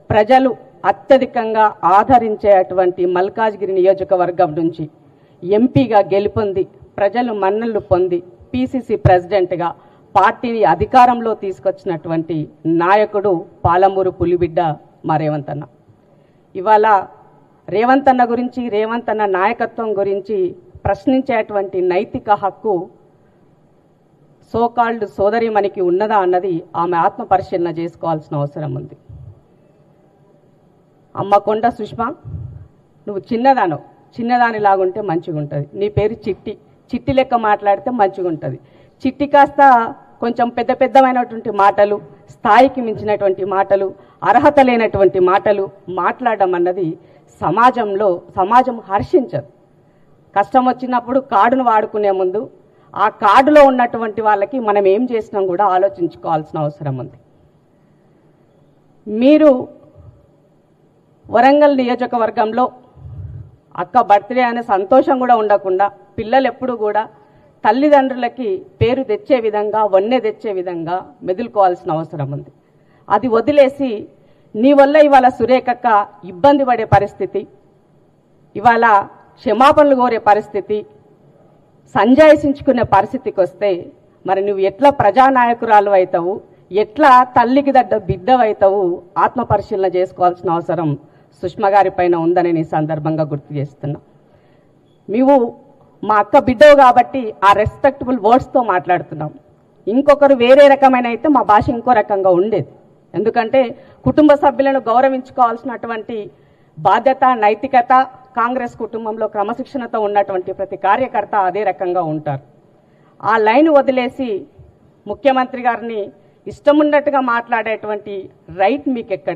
ప్రజలు అత్యధికంగా ఆదరించేటువంటి మల్కాజ్గిరి నియోజకవర్గం నుంచి ఎంపీగా గెలుపొంది ప్రజలు మన్ననలు పొంది పిసిసి ప్రెసిడెంట్గా పార్టీని అధికారంలో తీసుకొచ్చినటువంటి నాయకుడు పాలమూరు పులిబిడ్డ మా రేవంత్ అన్న. ఇవాళ రేవంత్ అన్న గురించి, రేవంత్ అన్న నాయకత్వం గురించి ప్రశ్నించేటువంటి నైతిక హక్కు సోకాల్డ్ సోదరిమణికి ఉన్నదా అన్నది ఆమె ఆత్మ పరిశీలన చేసుకోవాల్సిన అవసరం ఉంది. అమ్మ కొండ సుష్మా, నువ్వు చిన్నదానిలాగుంటే మంచిగా ఉంటుంది. నీ పేరు చిట్టి, చిట్టి లెక్క మాట్లాడితే మంచిగా ఉంటుంది. చిట్టి కాస్త కొంచెం పెద్దమైనటువంటి మాటలు, స్థాయికి మించినటువంటి మాటలు, అర్హత లేనటువంటి మాటలు మాట్లాడడం అన్నది సమాజం హర్షించదు. కష్టం వచ్చినప్పుడు కార్డును వాడుకునే ముందు ఆ కార్డులో ఉన్నటువంటి వాళ్ళకి మనం ఏం చేసినాం కూడా ఆలోచించుకోవాల్సిన అవసరం ఉంది. మీరు వరంగల్ నియోజకవర్గంలో అక్క బర్త్డే అనే సంతోషం కూడా ఉండకుండా పిల్లలు ఎప్పుడు కూడా తల్లిదండ్రులకి పేరు తెచ్చే విధంగా, వన్నె తెచ్చే విధంగా మెదులుకోవాల్సిన అవసరం ఉంది. అది వదిలేసి నీ వల్ల ఇవాళ సురేఖక్క ఇబ్బంది పడే పరిస్థితి, ఇవాళ క్షమాపణలు కోరే పరిస్థితి, సంజాయిషించుకునే పరిస్థితికి వస్తే మరి నువ్వు ఎట్లా ప్రజానాయకురాలు అవుతావు, ఎట్లా తల్లికి బిడ్డవైతావు ఆత్మ పరిశీలన చేసుకోవాల్సిన అవసరం సుష్మా గారి పైన ఉందని నీ సందర్భంగా గుర్తు చేస్తున్నా. నీవు మా అక్క బిడ్డవు కాబట్టి ఆ రెస్పెక్టబుల్ వర్డ్స్తో మాట్లాడుతున్నాం. ఇంకొకరు వేరే రకమైన అయితే మా భాష ఇంకో రకంగా ఉండేది. ఎందుకంటే కుటుంబ సభ్యులను గౌరవించుకోవాల్సినటువంటి బాధ్యత, నైతికత కాంగ్రెస్ కుటుంబంలో క్రమశిక్షణతో ఉన్నటువంటి ప్రతి కార్యకర్త అదే రకంగా ఉంటారు. ఆ లైన్ వదిలేసి ముఖ్యమంత్రి గారిని ఇష్టమున్నట్టుగా మాట్లాడేటువంటి రైట్ మీకు ఎక్కడ?